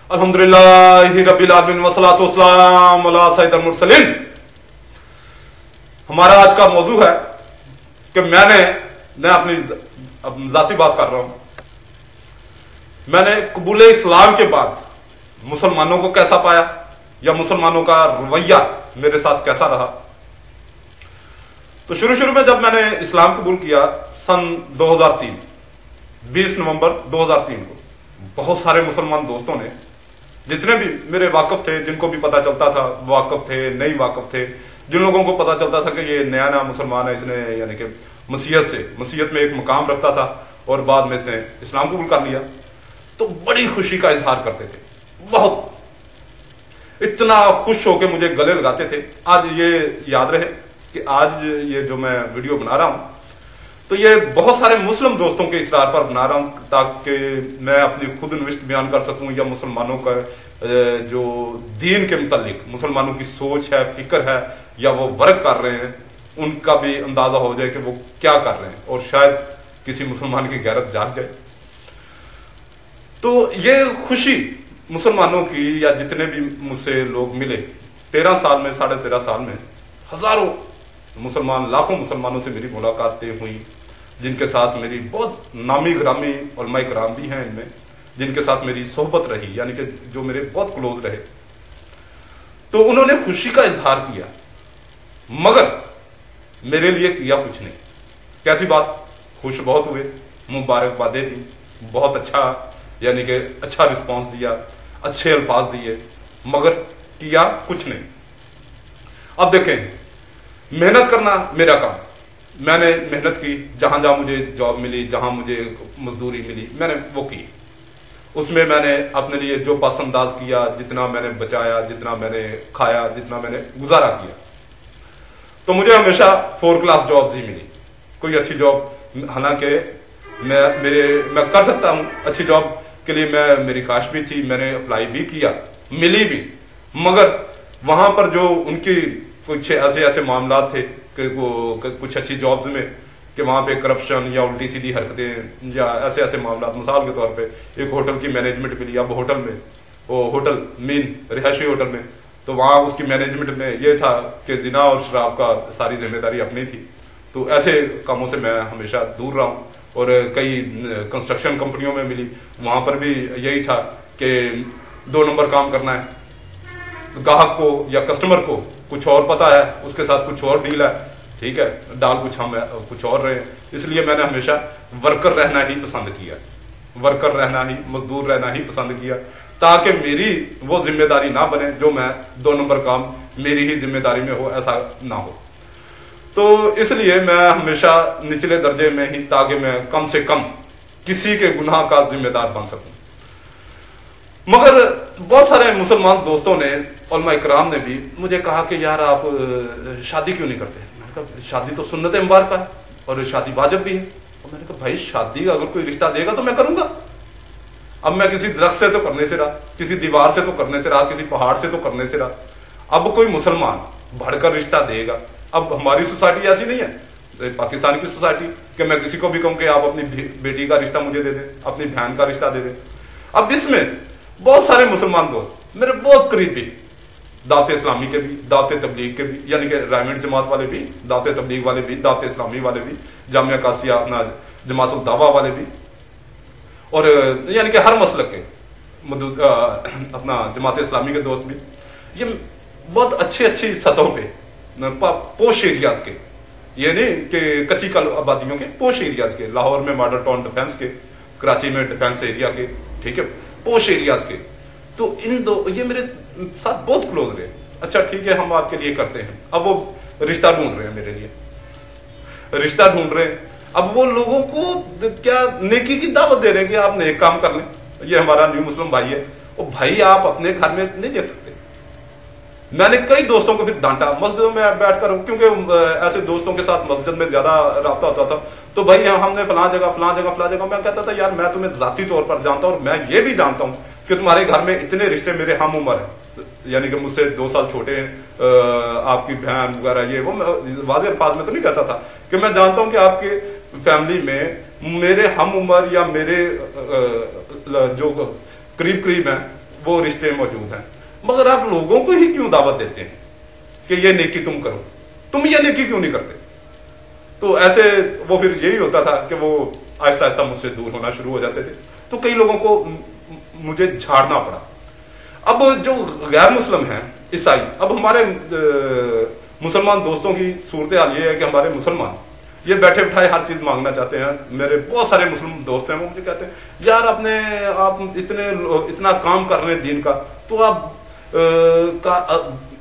अल्हम्दुलिल्लाहि रब्बिल आलमीन वस्सलातु वस्सलाम अला सय्यिदिल मुरसलीन। हमारा आज का मौजू है कि मैं अपनी जाती बात कर रहा हूं। मैंने कबूल इस्लाम के बाद मुसलमानों को कैसा पाया या मुसलमानों का रवैया मेरे साथ कैसा रहा। तो शुरू में जब मैंने इस्लाम कबूल किया सन 2003 20 नवंबर 2003 को, बहुत सारे मुसलमान दोस्तों ने, जितने भी मेरे वाकफ थे, जिनको भी पता चलता था वाकफ थे, नहीं वाकफ थे, जिन लोगों को पता चलता था कि ये नया मुसलमान है, इसने यानी कि मसीहत में एक मकाम रखता था और बाद में इसने इस्लाम कबूल कर लिया, तो बड़ी खुशी का इजहार करते थे। बहुत इतना खुश होकर मुझे गले लगाते थे। आज ये याद रहे कि आज ये जो मैं वीडियो बना रहा हूं तो ये बहुत सारे मुस्लिम दोस्तों के इसरार पर बना रहा हूं ताकि मैं अपनी खुद निविष्ट बयान कर सकूं या मुसलमानों का जो दीन के मुतालिक मुसलमानों की सोच है, फिक्र है या वो वर्क कर रहे हैं, उनका भी अंदाजा हो जाए कि वो क्या कर रहे हैं और शायद किसी मुसलमान की गैरत जाग जाए। तो ये खुशी मुसलमानों की या जितने भी मुझसे लोग मिले 13 साल में, 13.5 साल में हजारों मुसलमान, लाखों मुसलमानों से मेरी मुलाकातें हुई, जिनके साथ मेरी बहुत नामी ग्रामी उलमा इकराम भी हैं इनमें, जिनके साथ मेरी सोहबत रही, यानी कि जो मेरे बहुत क्लोज रहे। तो उन्होंने खुशी का इजहार किया, मगर मेरे लिए किया कुछ नहीं। कैसी बात, खुश बहुत हुए, मुबारकबादें दी, बहुत अच्छा यानी कि अच्छा रिस्पांस दिया, अच्छे अल्फाज दिए, मगर किया कुछ नहीं। अब देखें, मेहनत करना मेरा काम, मैंने मेहनत की, जहां जहां मुझे जॉब मिली, जहां मुझे मजदूरी मिली, मैंने वो की। उसमें मैंने अपने लिए जो पासंदाज किया, जितना मैंने बचाया, जितना मैंने खाया, जितना मैंने गुजारा किया। तो मुझे हमेशा 4 क्लास जॉब्स ही मिली, कोई अच्छी जॉब, हालांकि मैं कर सकता हूं अच्छी जॉब के लिए, मेरी काश भी थी, मैंने अप्लाई भी किया, मिली भी, मगर वहां पर जो उनकी कुछ ऐसे मामला थे कि वो कुछ अच्छी जॉब्स में कि वहां पे करप्शन या उल्टी सीधी हरकतें या ऐसे मामला, मिसाल के तौर पे एक होटल की मैनेजमेंट मिली, अब होटल में वो होटल मीन रिहायशी होटल में, तो वहां उसकी मैनेजमेंट में ये था कि जिना और शराब का सारी जिम्मेदारी अपनी थी। तो ऐसे कामों से मैं हमेशा दूर रहा हूँ। और कई कंस्ट्रक्शन कंपनियों में मिली, वहां पर भी यही था कि 2 नंबर काम करना है, तो ग्राहक को या कस्टमर को कुछ और पता है, उसके साथ कुछ और डील है, ठीक है, डाल कुछ और रहे। इसलिए मैंने हमेशा वर्कर रहना ही पसंद किया, वर्कर रहना ही, मजदूर रहना ही पसंद किया, ताकि मेरी वो जिम्मेदारी ना बने जो मैं 2 नंबर काम मेरी ही जिम्मेदारी में हो, ऐसा ना हो। तो इसलिए मैं हमेशा निचले दर्जे में ही, ताकि मैं कम से कम किसी के गुनाह का जिम्मेदार बन सकूं। मगर बहुत सारे मुसलमान दोस्तों ने, उलमा इकराम ने भी मुझे कहा कि यार आप शादी क्यों नहीं करते। मैंने कहा शादी तो सुन्नत मुबारक है और शादी वाजिब भी है। और मैंने कहा भाई शादी अगर कोई रिश्ता देगा तो मैं करूंगा। अब मैं किसी दरख्त से तो करने से रहा, किसी दीवार से तो करने से रहा, किसी पहाड़ से तो करने से रहा, अब कोई मुसलमान भड़कर रिश्ता देगा। अब हमारी सोसाइटी ऐसी नहीं है, पाकिस्तान की सोसाइटी, कि मैं किसी को भी कहूं कि आप अपनी बेटी का रिश्ता मुझे दे दें, अपनी बहन का रिश्ता दे दें। अब इसमें बहुत सारे मुसलमान दोस्त मेरे बहुत करीबी, दावत इस्लामी के भी, दावत तबलीग के भी, यानी कि रायमंड जमात वाले भी, दावत तबलीग वाले भी, दावत इस्लामी वाले भी, जामिया कासिया अपना जमातुल दावा वाले भी, और यानी कि हर मसलक के अपना जमात इस्लामी के दोस्त भी, ये बहुत अच्छी सतहों पे पोश एरियाज के, ये नहीं कि कच्ची कल आबादियों के, पोश एरियाज के, लाहौर में मॉडल टाउन डिफेंस के, कराची में डिफेंस एरिया के, ठीक है, पोश एरियाज के, तो इन दो ये मेरे साथ बहुत क्लोज रहे। अच्छा ठीक है, हम आपके लिए करते हैं। अब वो रिश्ता ढूंढ रहे हैं, मेरे लिए रिश्ता ढूंढ रहे हैं। अब वो लोगों को क्या नेकी की दावत दे रहे हैं कि आप नेक काम कर लें, ये हमारा न्यू मुस्लिम भाई है। और भाई आप अपने घर में नहीं देख सकते। मैंने कई दोस्तों को फिर डांटा मस्जिदों में बैठकर, क्योंकि ऐसे दोस्तों के साथ मस्जिद में ज्यादा राब्ता होता था, तो भाई हमने फलां जगह मैं कहता था यार मैं तुम्हें जाती तौर पर जानता हूं और मैं ये भी जानता हूं कि तुम्हारे घर में इतने रिश्ते मेरे हम उम्र है, यानी कि मुझसे 2 साल छोटे हैं, आपकी बहन वगैरह, ये वो वाज़ेह अल्फाज में तो नहीं कहता था कि मैं जानता हूं कि आपके फैमिली में मेरे हम उम्र या मेरे जो करीब करीब हैं वो रिश्ते मौजूद हैं, मगर आप लोगों को ही क्यों दावत देते हैं कि ये नेकी तुम करो, तुम ये नेकी क्यों नहीं करते? तो ऐसे वो फिर यही होता था कि वो आहिस्ता आहिस्ता मुझसे दूर होना शुरू हो जाते थे। तो कई लोगों को मुझे झाड़ना पड़ा। अब जो गैर मुस्लिम हैं, ईसाई, अब हमारे मुसलमान दोस्तों की सूरत हाल ये है कि हमारे मुसलमान ये बैठे बिठाए हर चीज मांगना चाहते हैं। मेरे बहुत सारे मुस्लिम दोस्त हैं, वो मुझे कहते हैं यार आप इतना काम कर रहे हैं दीन का, तो आप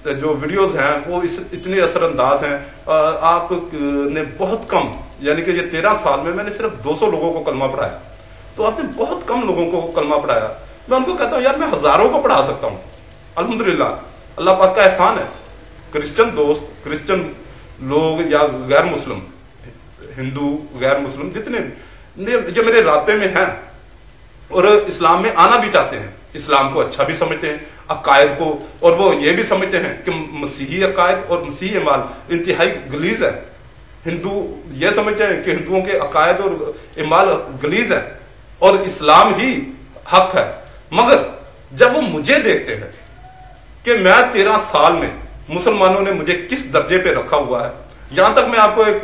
जो वीडियोस हैं वो इतने असरअंदाज हैं, आपने बहुत कम, यानी कि ये 13 साल में मैंने सिर्फ 200 लोगों को कलमा पढ़ाया, तो आपने बहुत कम लोगों को कलमा पढ़ाया। मैं उनको कहता हूँ यार मैं हजारों को पढ़ा सकता हूँ, अल्हम्दुलिल्लाह, अल्लाह पाक का एहसान है। क्रिश्चियन दोस्त, क्रिश्चियन लोग या गैर मुस्लिम, हिंदू गैर मुस्लिम जितने जो मेरे रास्ते में हैं और इस्लाम में आना भी चाहते हैं, इस्लाम को अच्छा भी समझते हैं, अकायद को, और वो ये भी समझते हैं कि मसीही अकायद और मसीही अमाल इंतहाई गलीज है। हिंदू ये समझते हैं कि हिंदुओं के अकायद और इमाल गलीज है और इस्लाम ही हक है। मगर जब वो मुझे देखते हैं कि मैं 13 साल में मुसलमानों ने मुझे किस दर्जे पे रखा हुआ है, यहां तक मैं आपको एक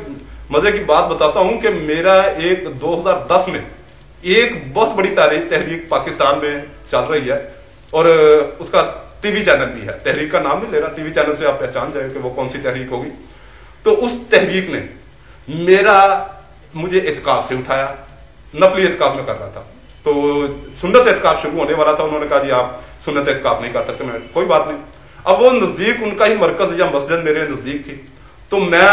मजे की बात बताता हूं कि मेरा एक 2010 में एक बहुत बड़ी तहरीक पाकिस्तान में चल रही है और उसका टीवी चैनल भी है। तहरीक का नाम नहीं ले रहा, टीवी चैनल से आप पहचान जाए कि वो कौन सी तहरीक होगी। तो उस तहरीक ने मुझे इत्काफ से उठाया, नफली इत्काफ में कर रहा था, तो सुन्नत इत्काफ शुरू होने वाला था। उन्होंने कहा जी आप सुन्नत इत्काफ नहीं कर सकते। मैं कोई बात नहीं। अब वो नजदीक उनका ही मरकज या मस्जिद मेरे नजदीक थी, तो मैं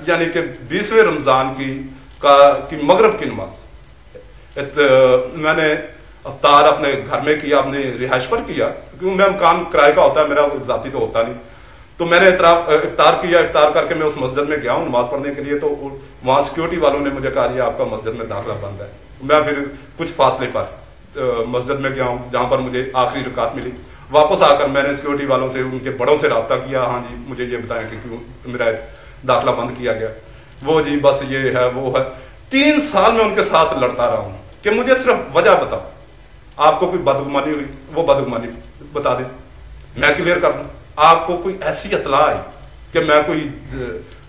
यानी कि 20वें रमजान की मगरब की नमाज मैंने अफ्तार अपने घर में किया, अपने रिहाइश पर किया, क्योंकि मैं मकान किराए का होता है, मेरा जाती तो होता नहीं। तो मैंने इफ्तार किया, इफ्तार करके मैं उस मस्जिद में गया हूँ नमाज पढ़ने के लिए। तो वहां सिक्योरिटी वालों ने मुझे कहा आपका मस्जिद में दाखिला बंद है। मैं फिर कुछ फासले पर मस्जिद में गया हूँ जहां पर मुझे आखिरी रकात मिली। वापस आकर मैंने सिक्योरिटी वालों से, उनके बड़ों से रब्ता किया, हाँ जी मुझे ये बताएं कि क्यों मेरा दाखिला बंद किया गया। वो जी बस ये है वो है। 3 साल में उनके साथ लड़ता रहा हूं कि मुझे सिर्फ वजह बताओ, आपको कोई बदगुमानी हुई, वो बदगुमानी बता दे, मैं क्लियर कर दूं। आपको कोई ऐसी इत्तला आई कि मैं कोई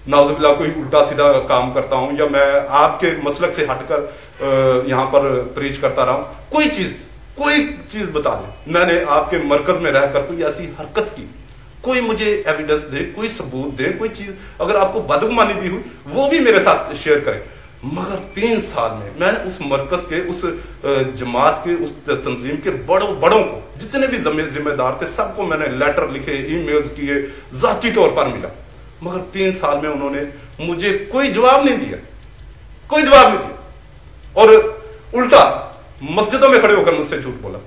नाउजुबिल्लाह कोई उल्टा सीधा काम करता हूं या मैं आपके मसलक से हटकर यहां पर प्रीच करता रहा हूं, कोई चीज बता दे। मैंने आपके मरकज में रहकर कोई ऐसी हरकत की, कोई मुझे एविडेंस दे, कोई सबूत दे, कोई चीज अगर आपको बदगुमानी भी हुई वो भी मेरे साथ शेयर करें। मगर 3 साल में मैंने उस मरकज के, उस जमात के, उस तंजीम के बड़ों को, जितने भी जिम्मेदार थे, सबको मैंने लेटर लिखे, ईमेल्स किए, जाती तौर पर मिला। मगर 3 साल में उन्होंने मुझे कोई जवाब नहीं दिया, कोई जवाब नहीं दिया, और उल्टा मस्जिदों में खड़े होकर मुझसे झूठ बोला।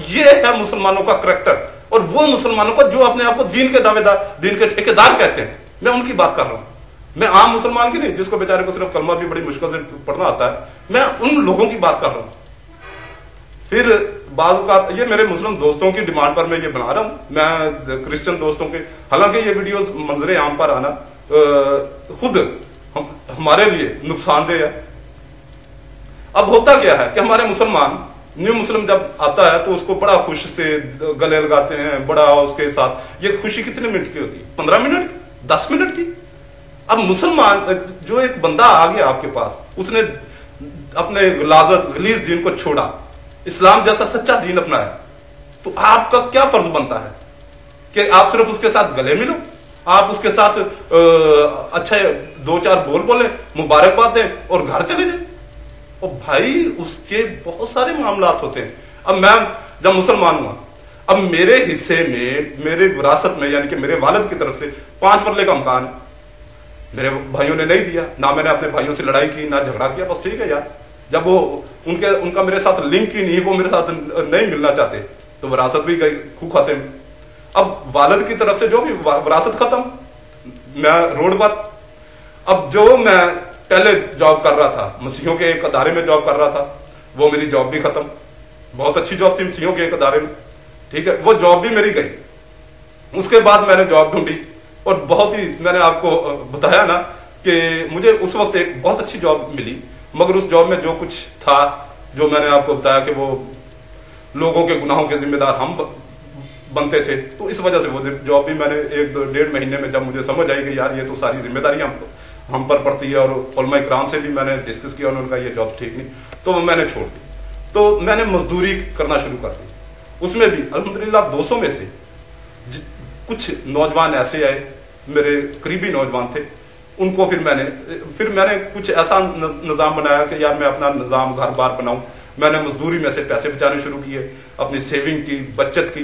ये है मुसलमानों का करैक्टर, और वो मुसलमानों का जो अपने आप को दीन के दावेदार, दीन के ठेकेदार कहते हैं। मैं उनकी बात कर रहा हूं, मैं आम मुसलमान की नहीं, जिसको बेचारे को सिर्फ कलमा भी बड़ी मुश्किल से पढ़ना आता है। मैं उन लोगों की बात कर रहा हूं। फिर बाद का ये मेरे मुस्लिम दोस्तों की डिमांड पर मैं ये बना रहा हूं, मैं क्रिश्चियन दोस्तों के, हालांकि ये वीडियोस मंजरे आम पर आना खुद हमारे लिए नुकसानदेह है। अब होता क्या है कि हमारे मुसलमान, न्यू मुस्लिम जब आता है तो उसको बड़ा खुश से गले लगाते हैं, बड़ा उसके साथ। ये खुशी कितने मिनट की होती है? 15 मिनट, 10 मिनट की। अब मुसलमान, जो एक बंदा आ गया आपके पास, उसने अपने गलीज दीन को छोड़ा, इस्लाम जैसा सच्चा दीन अपनाया, तो आपका क्या फर्ज बनता है कि आप सिर्फ उसके साथ गले मिलो, आप उसके साथ अच्छे 2-4 बोल बोले, मुबारकबाद दें और घर चले जाए। और भाई उसके बहुत सारे मामलात होते हैं। अब मैं जब मुसलमान हुआ, अब मेरे हिस्से में, मेरे विरासत में, यानी कि मेरे वालिद की तरफ से 5 मरले का मकान है। मेरे भाइयों ने नहीं दिया, ना मैंने अपने भाइयों से लड़ाई की, ना झगड़ा किया, बस ठीक है यार। जब वो उनका मेरे साथ लिंक ही नहीं, वो मेरे साथ नहीं मिलना चाहते, तो विरासत भी गई खूब खाते में। अब वालिद की तरफ से जो भी विरासत खत्म, मैं रोड पर। अब जो मैं पहले जॉब कर रहा था, मसीहों के एक अदारे में जॉब कर रहा था, वो मेरी जॉब भी खत्म। बहुत अच्छी जॉब थी मसीहों के एक अदारे में, ठीक है, वो जॉब भी मेरी गई। उसके बाद मैंने जॉब ढूंढी, और बहुत ही, मैंने आपको बताया ना कि मुझे उस वक्त एक बहुत अच्छी जॉब मिली, मगर उस जॉब में जो कुछ था, जो मैंने आपको बताया कि वो लोगों के गुनाहों के जिम्मेदार हम बनते थे। तो इस वजह से वो जॉब भी मैंने 1-1.5 महीने में, जब मुझे समझ आई कि यार ये तो सारी जिम्मेदारी हम पर पड़ती है, और उलमा इकराम से भी मैंने डिस्कस किया, उन्होंने कहा ये जॉब ठीक नहीं, तो मैंने छोड़ दी। तो मैंने मजदूरी करना शुरू कर दी। उसमें भी अल्हम्दुलिल्लाह 200 में से कुछ नौजवान ऐसे आए, मेरे करीबी नौजवान थे, उनको फिर मैंने कुछ ऐसा निज़ाम बनाया कि यार मैं अपना निज़ाम घर बार बनाऊं। मैंने मजदूरी में से पैसे बचाने शुरू किए, अपनी सेविंग की, बचत की।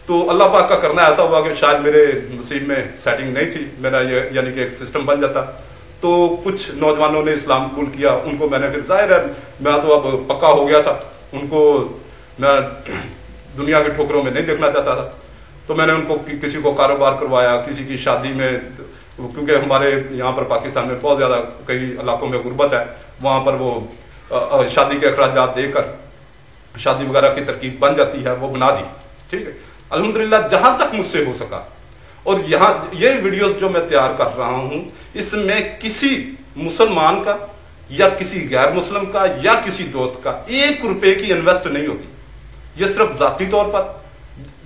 तो अल्लाह पाक का करना ऐसा हुआ कि शायद मेरे नसीब में सेटिंग नहीं थी, मेरा ये यानी कि एक सिस्टम बन जाता। तो कुछ नौजवानों ने इस्लाम कबूल किया, उनको मैंने फिर, जाहिर है मैं तो अब पक्का हो गया था, उनको मैं दुनिया के ठोकरों में नहीं देखना चाहता था। तो मैंने उनको किसी को कारोबार करवाया, किसी की शादी में, क्योंकि हमारे यहाँ पर पाकिस्तान में बहुत ज़्यादा कई इलाकों में गुर्बत है, वहाँ पर वो शादी के अखराजात देकर शादी वगैरह की तरकीब बन जाती है, वो बना दी। ठीक है, अल्हम्दुलिल्लाह जहाँ तक मुझसे हो सका। और यहाँ ये वीडियोस जो मैं तैयार कर रहा हूँ, इसमें किसी मुसलमान का या किसी गैर मुस्लिम का या किसी दोस्त का 1 रुपए की इन्वेस्ट नहीं होती। ये सिर्फ जाती तौर पर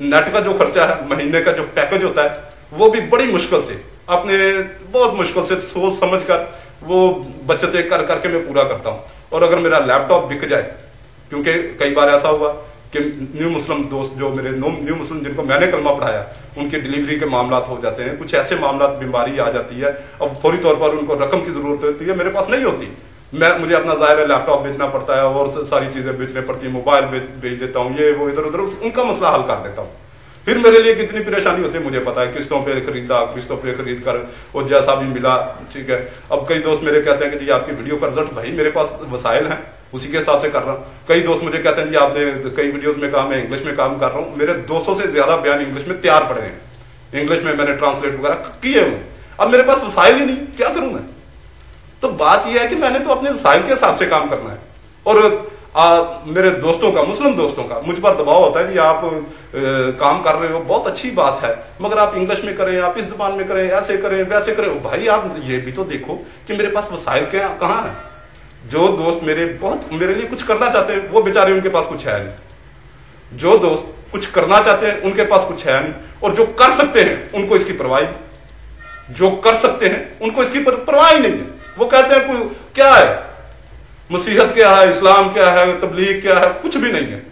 नेट का जो खर्चा है, महीने का जो पैकेज होता है, वो भी बड़ी मुश्किल से, अपने बहुत मुश्किल से सोच समझ कर वो बचतें कर करके मैं पूरा करता हूँ। और अगर मेरा लैपटॉप बिक जाए, क्योंकि कई बार ऐसा हुआ कि न्यू मुस्लिम दोस्त जो मेरे न्यू मुस्लिम जिनको मैंने कलमा पढ़ाया, उनके डिलीवरी के मामला हो जाते हैं, कुछ ऐसे मामला, बीमारी आ जाती है, अब फौरी तौर पर उनको रकम की जरूरत होती है, मेरे पास नहीं होती, मुझे अपना ज़ाहिर लैपटॉप बेचना पड़ता है और सारी चीजें बेचनी पड़ती है, मोबाइल बेच देता हूँ, ये वो इधर उधर, उनका मसला हल कर देता हूँ। फिर मेरे लिए कितनी परेशानी होती है मुझे पता है, किस्तों पे खरीदा, किस्तों पे खरीद कर वो जैसा भी मिला। ठीक है, अब कई दोस्त मेरे कहते हैं कि जी आपकी वीडियो का रिजल्ट, भाई मेरे पास वसाइल हैं, उसी के हिसाब से कर रहा हूँ। कई दोस्त मुझे कहते हैं जी आपने कई वीडियोस में कहा मैं इंग्लिश में काम कर रहा हूँ, मेरे 200 से ज्यादा बयान इंग्लिश में तैयार पड़े हैं, इंग्लिश में मैंने ट्रांसलेट वगैरह किए हुए। अब मेरे पास वसाइल ही नहीं, क्या करूं मैं? तो बात यह है कि मैंने तो अपने वसाइल के हिसाब से काम करना है। और मेरे दोस्तों का, मुस्लिम दोस्तों का मुझ पर दबाव होता है कि आप काम कर रहे हो, बहुत अच्छी बात है, मगर आप इंग्लिश में करें, आप इस जबान में करें, ऐसे करें, वैसे करें। भाई आप ये भी तो देखो कि मेरे पास वसाइल कहाँ है। जो दोस्त मेरे लिए कुछ करना चाहते हैं, वो बेचारे उनके पास कुछ है नहीं। जो दोस्त कुछ करना चाहते हैं, उनके पास कुछ है नहीं। और जो कर सकते हैं, उनको इसकी परवाह, जो कर सकते हैं उनको इसकी परवाह ही नहीं है। वो कहते हैं कोई क्या है, मसीहत क्या है, इस्लाम क्या है, तबलीग क्या है, कुछ भी नहीं है।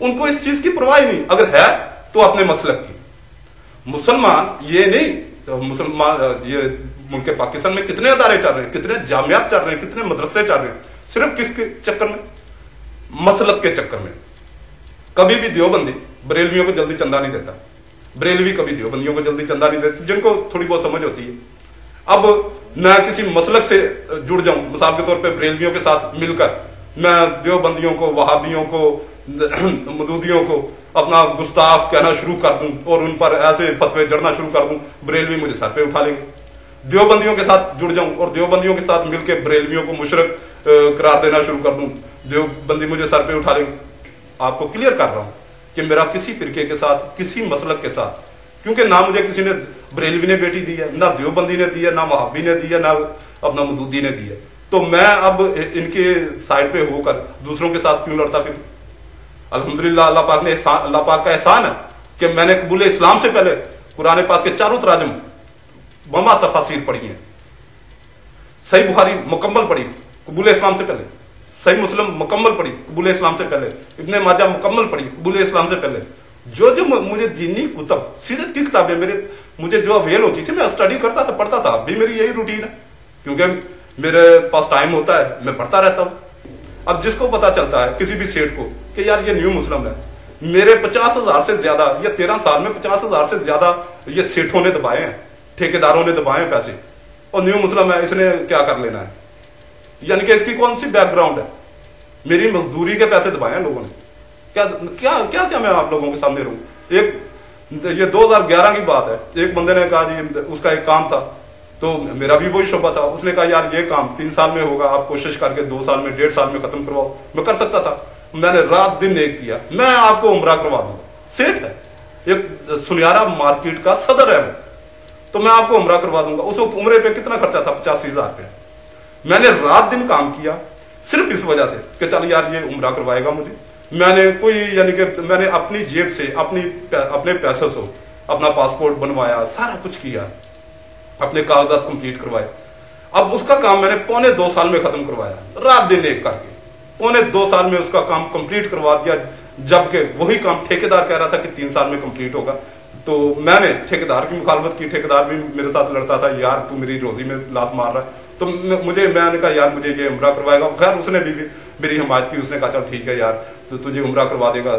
उनको इस चीज की परवाह ही नहीं। अगर है तो अपने मसलक की। मुसलमान ये नहीं, तो मुसलमान ये मुल्क पाकिस्तान में कितने अदारे चल रहे हैं, कितने जामियात चल रहे हैं, कितने मदरसे चल रहे हैं, सिर्फ किसके चक्कर में? मसलक के चक्कर में। कभी भी देवबंदी बरेलवियों को जल्दी चंदा नहीं देता, बरेलवी कभी देवबंदियों को जल्दी चंदा नहीं देते, जिनको थोड़ी बहुत समझ होती है। अब मैं किसी मसलक से जुड़ जाऊं, मिसाल के तौर पे बरेलवियों के साथ मिलकर मैं देवबंदियों को, वहाबियों को, मदूदियों को अपना गुस्ताख कहना शुरू कर दूं और उन पर ऐसे फतवे जड़ना शुरू कर दूं, बरेलवी मुझे सर पे उठा लेंगे। देवबंदियों के साथ जुड़ जाऊं और देवबंदियों के साथ मिलकर बरेलवियों को मुशरक करार देना शुरू कर दूं, देवबंदी मुझे सर पे उठा लेंगे। आपको क्लियर कर रहा हूं कि मेरा किसी फिरके के साथ, किसी मसलक के साथ, क्योंकि ना मुझे किसी ने बरेलवी ने बेटी दी है, ना देवबंदी ने दी है, ना वहाबी ने दी है, ना अपना मदूदी ने दी है। तो मैं अब इनके साइड पे होकर दूसरों के साथ क्यों लड़ता फिर? अल्हम्दुलिल्लाह अल्लाह पाक का एहसान है कि मैंने कबूल इस्लाम से पहले कुरान पाक के चारों तराजम ममा तफासिर पढ़ी है, सही बुखारी मुकम्मल पढ़ी कबूल इस्लाम से पहले, सही मुस्लिम मुकम्मल पढ़ी कबूल इस्लाम से पहले, इब्ने माजा मुकम्मल पढ़ी कबूल इस्लाम से पहले। जो जो मुझे दीनी कुतब, सीरत की किताबें मुझे जो अवेल होती थी, मैं स्टडी करता था, पढ़ता था। अभी मेरी यही रूटीन है, क्योंकि मेरे पास टाइम होता है, मैं पढ़ता रहता हूँ। अब जिसको पता चलता है, किसी भी सेठ को, कि यार ये न्यू मुस्लिम है, मेरे 50,000 से ज्यादा, या 13 साल में 50,000 से ज्यादा ये सेठों ने दबाए हैं, ठेकेदारों ने दबाए हैं पैसे, और न्यू मुस्लिम है, इसने क्या कर लेना है? यानी कि इसकी कौन सी बैकग्राउंड है? मेरी मजदूरी के पैसे दबाए हैं लोगों ने। क्या क्या क्या क्या मैं आप लोगों के सामने रहूं? ये 2011 की बात है, एक बंदे ने कहा जी, उसका एक काम था, तो मेरा भी वही शोबा था। उसने कहा यार ये काम 3 साल में होगा, आप कोशिश करके 2 साल में, 1.5 साल में खत्म करवाओ। मैं कर सकता था, मैंने रात दिन एक किया, मैं आपको उम्रा करवा दूंगा। सेठ है, एक सुनियारा मार्केट का सदर है वो, तो मैं आपको उम्रा करवा दूंगा। उस वक्त उम्रे पे कितना खर्चा था? 85,000 रुपये। मैंने रात दिन काम किया सिर्फ इस वजह से कि चल यार ये उम्रा करवाएगा मुझे, मैंने कोई यानी कि मैंने अपनी जेब से अपने पैसों से अपना पासपोर्ट बनवाया, सारा कुछ किया, अपने कागजात कंप्लीट करवाए। अब उसका काम मैंने 1.25 साल में खत्म करवाया, रात दिन एक करके 1.25 साल में उसका काम कंप्लीट करवा दिया, जबकि वही काम ठेकेदार कह रहा था कि 3 साल में कंप्लीट होगा। तो मैंने ठेकेदार की मुखालफत की, ठेकेदार भी मेरे साथ लड़ता था, यार तू मेरी रोजी में लात मार रहा है। तो मैंने कहा यार मुझे ये उम्रा करवाएगा। खैर उसने भी मेरी हिमायत की, उसने कहा चल ठीक है यार तो तुझे उम्रा करवा देगा,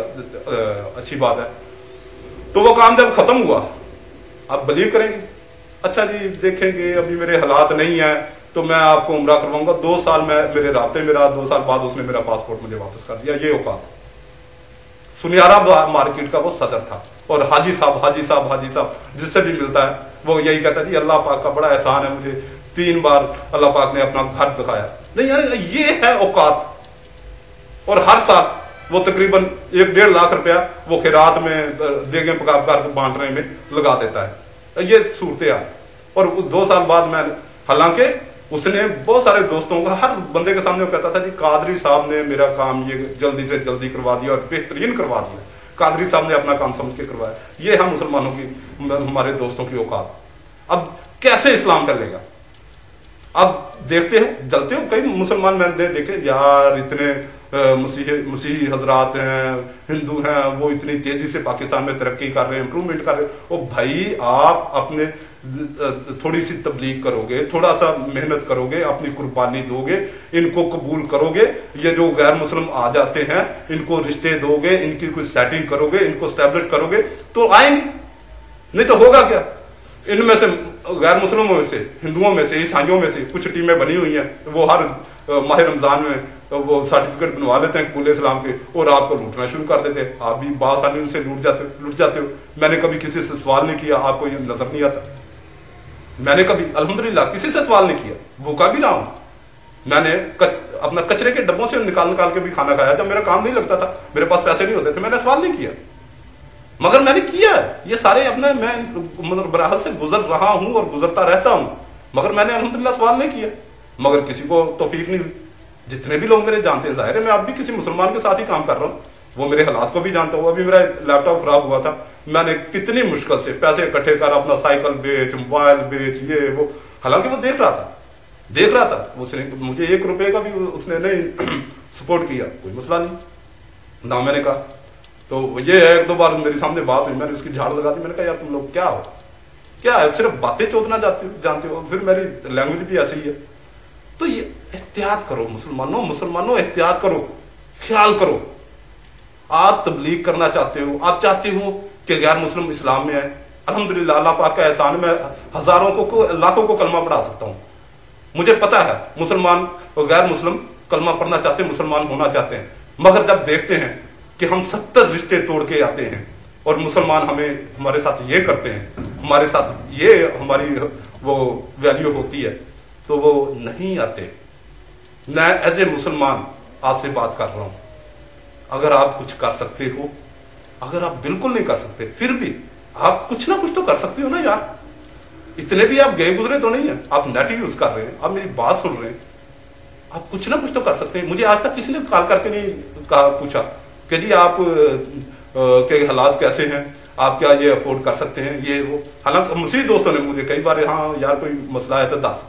अच्छी बात है। तो वो काम जब खत्म हुआ, आप बिलीव करेंगे, अच्छा जी देखेंगे अभी मेरे हालात नहीं है तो मैं आपको उम्रा करवाऊंगा। 2 साल में मेरे रास्ते में रहा, 2 साल बाद उसने मेरा पासपोर्ट मुझे वापस कर दिया। ये औकात, सुनियारा मार्केट का वो सदर था। और हाजी साहब जिससे भी मिलता है वो यही कहता जी अल्लाह पाक का बड़ा एहसान है, मुझे 3 बार अल्लाह पाक ने अपना घर दिखाया। नहीं यार ये है औकात। और हर साल वो तकरीबन 1-1.5 लाख रुपया वो खैरात में देगे पकार बांटने में लगा देता है, ये सूरत है। और 2 साल बाद मैं, हालांकि उसने बहुत सारे दोस्तों का, हर बंदे के सामने वो कहता था जी कादरी साहब ने मेरा काम ये जल्दी से जल्दी करवा दिया और बेहतरीन करवा दिया, कादरी साहब ने अपना काम समझ के करवाया। ये हम मुसलमानों की, हमारे दोस्तों की औकात। अब कैसे इस्लाम फैलेगा? अब देखते हो, जलते हो कई मुसलमान मैंने देखे यार, इतने मसीही हजरात हैं, हिंदू हैं, वो इतनी तेजी से पाकिस्तान में तरक्की कर रहे हैं, इंप्रूवमेंट कर रहे हैं। ओ भाई आप अपने थोड़ी सी तबलीग करोगे, थोड़ा सा मेहनत करोगे, अपनी कुर्बानी दोगे, इनको कबूल करोगे, ये जो गैर मुस्लिम आ जाते हैं इनको रिश्ते दोगे, इनकी कोई सेटिंग करोगे, इनको स्टैब्लिश करोगे तो आएंगे। नहीं तो होगा क्या? इनमें से गैर मुस्लिमों में से, हिंदुओं में से, ईसाइयों में से कुछ टीमें बनी हुई हैं, तो वो हर माह रमजान में वो सर्टिफिकेट बनवा लेते हैं कबूल इस्लाम के और रात को लूटना शुरू कर देते हैं। आप भी बासानी उनसे लूट जाते हो। मैंने कभी किसी से सवाल नहीं किया, आपको ये नजर नहीं आता? मैंने कभी अल्हम्दुलिल्लाह किसी से सवाल नहीं किया, भूखा भी रहा हूं। मैंने अपना कचरे के डब्बों से निकाल के भी खाना खाया, जब मेरा काम नहीं लगता था, मेरे पास पैसे नहीं होते थे, मैंने सवाल नहीं किया। मगर मैंने किया ये सारे अपने, मैं मतलब बराहल से गुजर रहा हूं और गुजरता रहता हूं, मगर मैंने अल्हम्दुलिल्लाह सवाल नहीं किया। मगर किसी को तौफीक नहीं हुई। जितने भी लोग मेरे जानते हैं, जाहिर है मैं अब भी किसी मुसलमान के साथ ही काम कर रहा हूँ, वो मेरे हालात को भी जानता हूँ। अभी मेरा लैपटॉप खराब हुआ था, मैंने कितनी मुश्किल से पैसे इकट्ठे कर अपना साइकिल बेच, मोबाइल बेच, ये वो, हालांकि वो देख रहा था उसने मुझे 1 रुपए का भी उसने नहीं सपोर्ट किया, कोई मसला नहीं ना। मैंने कहा तो ये है, 1-2 बार मेरे सामने बात हुई, मैंने उसकी झाड़ लगा दी। मैंने कहा यार तुम लोग क्या है, सिर्फ बातें चोदना जानते हो। फिर मेरी लैंग्वेज भी ऐसी है। तो ये एहतियात करो मुसलमानों एहतियात करो, ख्याल करो। आप तबलीग करना चाहते हो, आप चाहते हो कि गैर मुस्लिम इस्लाम में आए, अल्हम्दुलिल्लाह अल्लाह पाक का एहसान, मैं हजारों को लाखों को कलमा पढ़ा सकता हूँ। मुझे पता है मुसलमान और गैर मुस्लिम कलमा पढ़ना चाहते हैं, मुसलमान होना चाहते हैं, मगर जब देखते हैं कि हम 70 रिश्ते तोड़ के आते हैं और मुसलमान हमारे साथ ये करते हैं, हमारे साथ ये हमारी वो वैल्यू होती है, तो वो नहीं आते। मैं एज ए मुसलमान आपसे बात कर रहा हूं, अगर आप कुछ कर सकते हो, अगर आप बिल्कुल नहीं कर सकते, फिर भी आप कुछ ना कुछ तो कर सकते हो ना यार। इतने भी आप गए गुजरे तो नहीं है, आप नेट यूज कर रहे हैं, आप मेरी बात सुन रहे हैं, आप कुछ ना कुछ तो कर सकते हैं। मुझे आज तक किसी ने कॉल करके नहीं पूछा कि जी आप के हालात कैसे हैं, आप क्या ये अफोर्ड कर सकते हैं, ये वो। हालांकि मुस्लिम दोस्तों ने मुझे कई बार, हाँ यार कोई मसला है तो दस।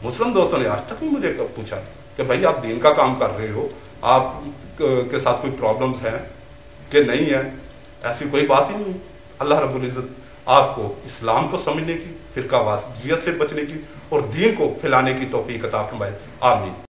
मुस्लिम दोस्तों ने आज तक नहीं मुझे पूछा कि भाई आप दीन का काम कर रहे हो, आप के साथ कोई प्रॉब्लम्स हैं कि नहीं है, ऐसी कोई बात ही नहीं। अल्लाह रब्बुल इज्जत आपको इस्लाम को समझने की, फिरकावासियत से बचने की और दीन को फैलाने की तौफीक अता फरमाए। आमीन।